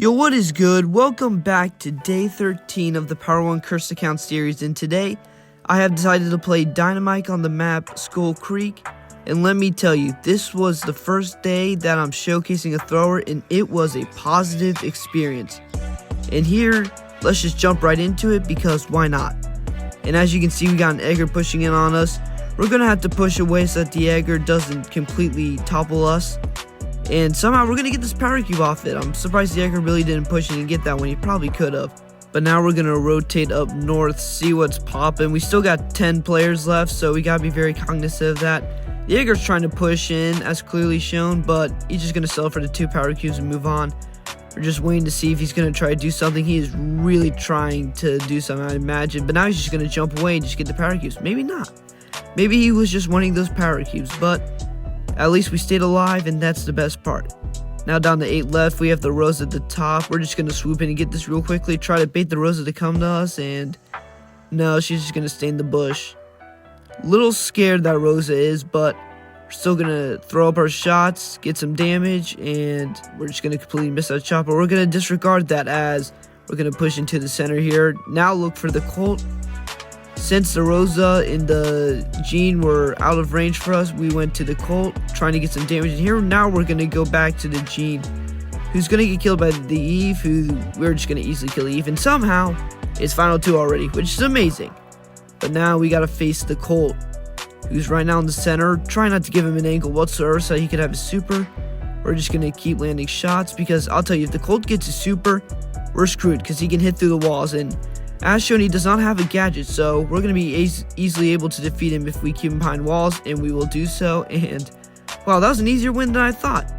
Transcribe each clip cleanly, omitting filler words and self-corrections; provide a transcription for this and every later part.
Yo, what is good? Welcome back to day 13 of the Power 1 Cursed Account series, and today I have decided to play Dynamike on the map Skull Creek. And let me tell you, this was the first day that I'm showcasing a thrower, and it was a positive experience. And here, let's just jump right into it, because why not? And as you can see, we got an egger pushing in on us. We're going to have to push away so that the egger doesn't completely topple us. And somehow we're going to get this power cube off it. I'm surprised the egger really didn't push in and get that one. He probably could have. But now we're going to rotate up north, see what's popping. We still got 10 players left, so we got to be very cognizant of that. The egger's trying to push in, as clearly shown, but he's just going to sell for the 2 power cubes and move on. We're just waiting to see if he's going to try to do something. He is really trying to do something, I imagine. But now he's just going to jump away and just get the power cubes. Maybe not. Maybe he was just wanting those power cubes, but at least we stayed alive, and that's the best part. Now down to 8 left, we have the Rosa at the top. We're just going to swoop in and get this real quickly. Try to bait the Rosa to come to us, and no, she's just going to stay in the bush. Little scared that Rosa is, but we're still going to throw up our shots, get some damage, and we're just going to completely miss that shot. But we're going to disregard that as we're going to push into the center here. Now look for the Colt. Since the Rosa and the Jean were out of range for us, we went to the Colt, trying to get some damage in here. Now we're going to go back to the Jean, who's going to get killed by the Eve, who we're just going to easily kill Eve. And somehow, it's final 2 already, which is amazing. But now we got to face the Colt, who's right now in the center. Try not to give him an angle whatsoever so he could have his super. We're just going to keep landing shots, because I'll tell you, if the Colt gets his super, we're screwed, because he can hit through the walls. And as shown, he does not have a gadget, so we're going to be easily able to defeat him if we keep him behind walls, and we will do so. And wow, that was an easier win than I thought.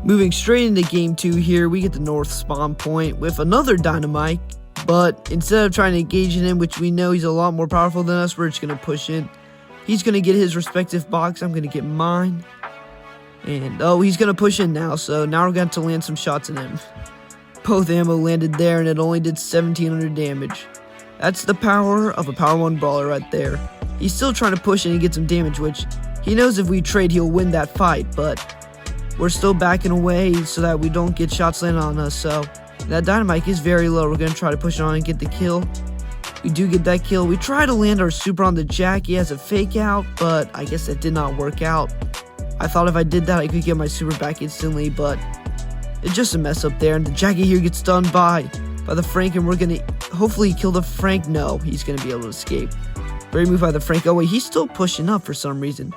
Moving straight into game 2 here, we get the north spawn point with another Dynamike, but instead of trying to engage in him, which we know he's a lot more powerful than us, we're just going to push in. He's going to get his respective box, I'm going to get mine, and oh, he's going to push in now, so now we're going to land some shots in him. Both ammo landed there, and it only did 1700 damage. That's the power of a Power 1 Brawler right there. He's still trying to push in and get some damage, which he knows if we trade, he'll win that fight, but we're still backing away so that we don't get shots landed on us. So that Dynamike is very low. We're going to try to push on and get the kill. We do get that kill. We try to land our super on the Jack. He has a fake out, but I guess that did not work out. I thought if I did that, I could get my super back instantly, but it's just a mess up there, and the Jackie here gets stunned by the Frank, and we're going to hopefully kill the Frank. No, he's going to be able to escape. Very moved by the Frank. Oh, wait, he's still pushing up for some reason,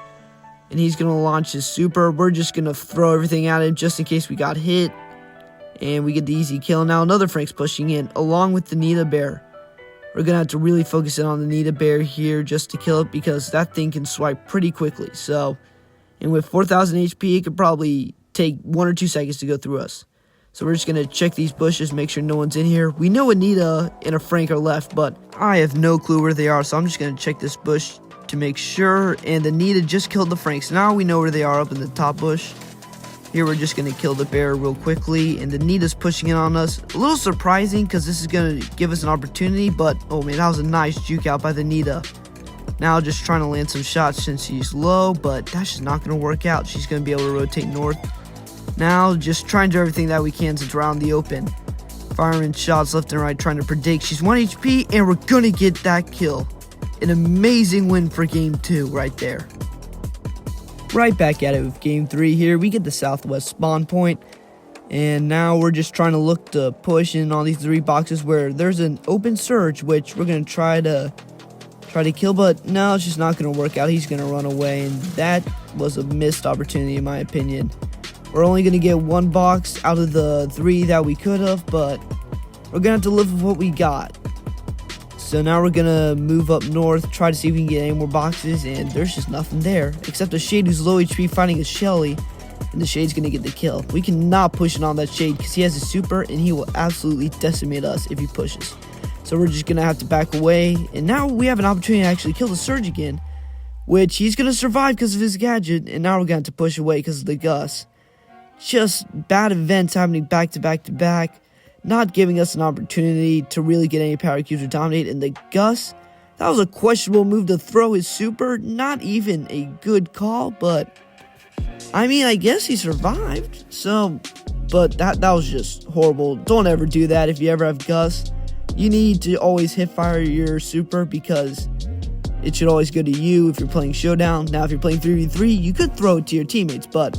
and he's going to launch his super. We're just going to throw everything at him just in case we got hit, and we get the easy kill. Now another Frank's pushing in, along with the Nita Bear. We're going to have to really focus in on the Nita Bear here just to kill it, because that thing can swipe pretty quickly. So, and with 4,000 HP, it could probably take 1 or 2 seconds to go through us. So we're just going to check these bushes, make sure no one's in here. We know Anita and a Frank are left, but I have no clue where they are, so I'm just going to check this bush to make sure. And Anita just killed the Franks. Now we know where they are up in the top bush. Here we're just going to kill the bear real quickly, and Anita's pushing in on us. A little surprising, because this is going to give us an opportunity, but oh man, that was a nice juke out by the Anita. Now just trying to land some shots since she's low, but that's just not going to work out. She's going to be able to rotate north. Now, just trying to do everything that we can since we're out in the open. Firing shots left and right, trying to predict. She's 1 HP, and we're going to get that kill. An amazing win for game 2 right there. Right back at it with game 3 here. We get the southwest spawn point. And now we're just trying to look to push in on these 3 boxes where there's an open surge, which we're going to try to kill, but no, it's just not going to work out. He's going to run away, and that was a missed opportunity in my opinion. We're only going to get 1 box out of the 3 that we could have, but we're going to have to live with what we got. So now we're going to move up north, try to see if we can get any more boxes, and there's just nothing there, except a Shade who's low HP fighting a Shelly, and the Shade's going to get the kill. We cannot push it on that Shade because he has a super, and he will absolutely decimate us if he pushes. So we're just going to have to back away, and now we have an opportunity to actually kill the Surge again, which he's going to survive because of his gadget, and now we're going to have to push away because of the Gus. Just bad events happening back to back to back, not giving us an opportunity to really get any power cubes or dominate. And the Gus, that was a questionable move to throw his super. Not even a good call, but I mean, I guess he survived. So but that was just horrible. Don't ever do that if you ever have Gus. You need to always hip fire your super because it should always go to you if you're playing Showdown. Now, if you're playing 3v3, you could throw it to your teammates, but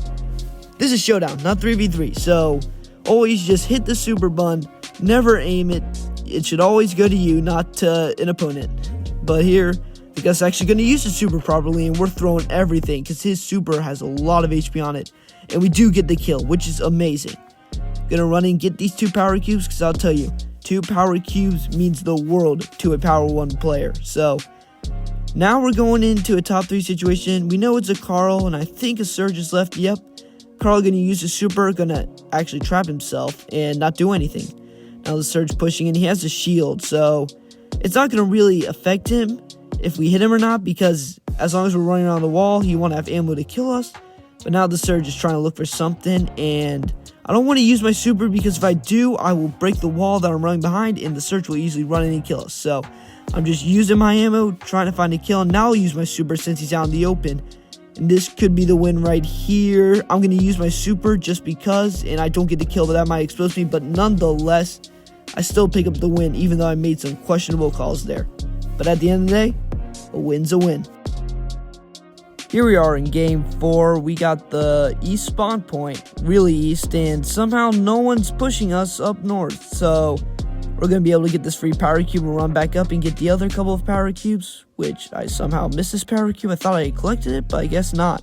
this is Showdown, not 3v3. So, always just hit the super button, never aim it. It should always go to you, not to an opponent. But here, the Gus is actually going to use his super properly, and we're throwing everything because his super has a lot of HP on it. And we do get the kill, which is amazing. Gonna run and get these 2 power cubes because I'll tell you, 2 power cubes means the world to a power 1 player. So, now we're going into a top 3 situation. We know it's a Carl, and I think a Surge is left. Yep. Carl gonna use his super, gonna actually trap himself and not do anything. Now the Surge pushing, and he has a shield, so it's not gonna really affect him if we hit him or not, because as long as we're running around the wall, he won't have ammo to kill us. But now the Surge is trying to look for something, and I don't want to use my super because if I do, I will break the wall that I'm running behind, and the Surge will easily run in and kill us. So I'm just using my ammo, trying to find a kill, and now I'll use my super since he's out in the open. And this could be the win right here. I'm going to use my super just because, and I don't get the kill, but that might expose me. But nonetheless, I still pick up the win, even though I made some questionable calls there. But at the end of the day, a win's a win. Here we are in game 4. We got the east spawn point, really east, and somehow no one's pushing us up north. So we're going to be able to get this free power cube and run back up and get the other couple of power cubes, which I somehow missed this power cube. I thought I had collected it, but I guess not.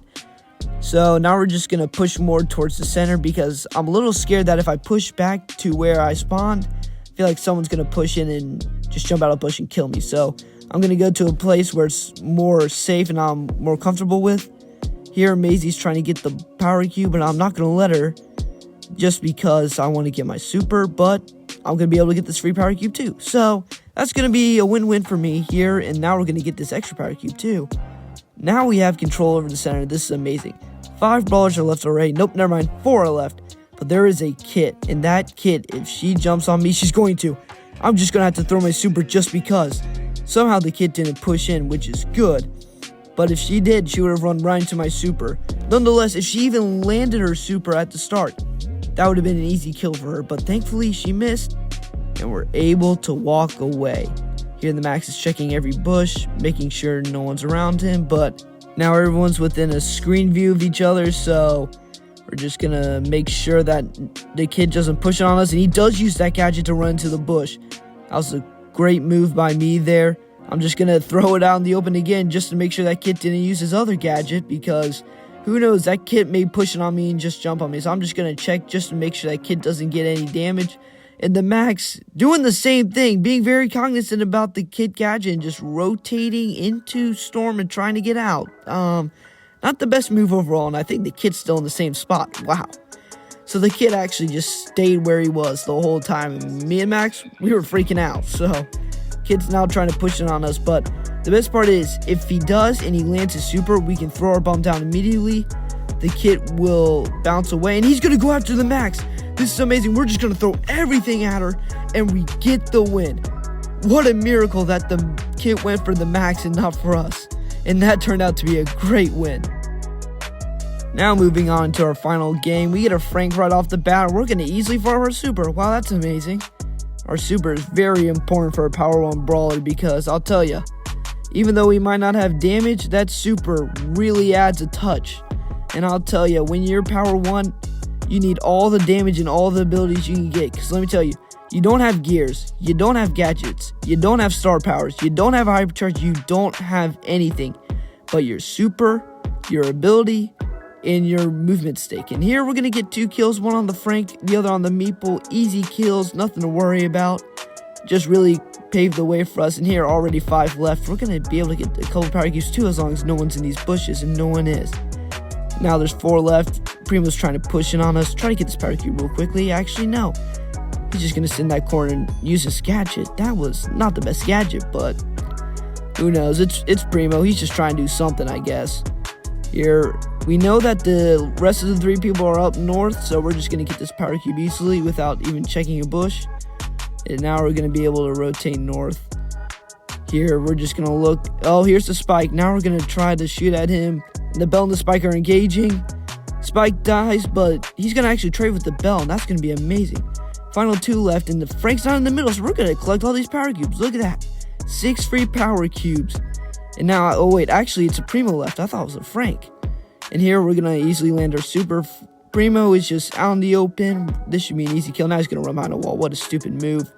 So now we're just going to push more towards the center because I'm a little scared that if I push back to where I spawned, I feel like someone's going to push in and just jump out of the bush and kill me. So I'm going to go to a place where it's more safe and I'm more comfortable with. Here, Maisie's trying to get the power cube, and I'm not going to let her just because I want to get my super, but I'm going to be able to get this free power cube too. So that's going to be a win-win for me here, and now we're going to get this extra power cube too. Now we have control over the center. This is amazing. 5 brawlers are left already. Nope, never mind. 4 are left. But there is a kit, and that kit, if she jumps on me, she's going to. I'm just going to have to throw my super just because. Somehow the kit didn't push in, which is good. But if she did, she would have run right into my super. Nonetheless, if she even landed her super at the start, that would have been an easy kill for her. But thankfully, she missed, and we're able to walk away. Here, the Max is checking every bush, making sure no one's around him. But now everyone's within a screen view of each other, so we're just going to make sure that the kid doesn't push on us. And he does use that gadget to run into the bush. That was a great move by me there. I'm just going to throw it out in the open again just to make sure that kid didn't use his other gadget, because who knows, that kid may push it on me and just jump on me. So I'm just going to check just to make sure that kid doesn't get any damage. And the Max doing the same thing, being very cognizant about the kid gadget and just rotating into Storm and trying to get out. Not the best move overall, and I think the kid's still in the same spot. Wow. So the kid actually just stayed where he was the whole time. And me and Max, we were freaking out. So kid's now trying to push it on us. But the best part is, if he does and he lands his super, we can throw our bomb down immediately. The kid will bounce away, and he's going to go after the Max. This is amazing. We're just going to throw everything at her, and we get the win. What a miracle that the kid went for the Max and not for us. And that turned out to be a great win. Now moving on to our final game, we get a Frank right off the bat. We're going to easily farm our super. Wow, that's amazing. Our super is very important for a Power 1 Brawler because I'll tell you, even though we might not have damage, that super really adds a touch. And I'll tell you, when you're Power 1, you need all the damage and all the abilities you can get. Because let me tell you, you don't have gears, you don't have gadgets, you don't have star powers, you don't have hypercharge, you don't have anything but your super, your ability, and your movement stick. And here we're going to get 2 kills, one on the Frank, the other on the Meeple. Easy kills, nothing to worry about. Just really paved the way for us. And here, already 5 left. We're going to be able to get a couple power cubes too, as long as no one's in these bushes, and no one is. Now there's 4 left. Primo's trying to push in on us, try to get this power cube real quickly. Actually, no. He's just going to sit in that corner and use his gadget. That was not the best gadget, but who knows? It's Primo. He's just trying to do something, I guess. Here, we know that the rest of the 3 people are up north, so we're just going to get this power cube easily without even checking a bush. And now we're going to be able to rotate north. Here, we're just going to look. Oh, here's the spike. Now we're going to try to shoot at him. And the Bell and the spike are engaging. Spike dies, but he's going to actually trade with the Bell, and that's going to be amazing. Final 2 left, and the Frank's not in the middle, so we're going to collect all these power cubes. Look at that. 6 free power cubes. And now, oh wait, actually it's a Primo left. I thought it was a Frank. And here we're going to easily land our super. Primo is just out in the open. This should be an easy kill. Now he's going to run behind a wall. What a stupid move.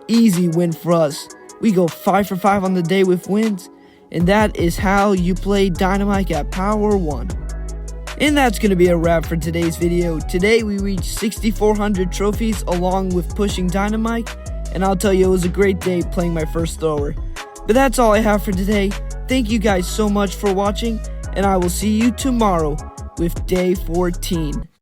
Easy win for us. We go 5 for 5 on the day with wins. And that is how you play Dynamike at Power 1. And that's going to be a wrap for today's video. Today we reached 6,400 trophies along with pushing Dynamike. And I'll tell you, it was a great day playing my first thrower. But that's all I have for today. Thank you guys so much for watching. And I will see you tomorrow with day 14.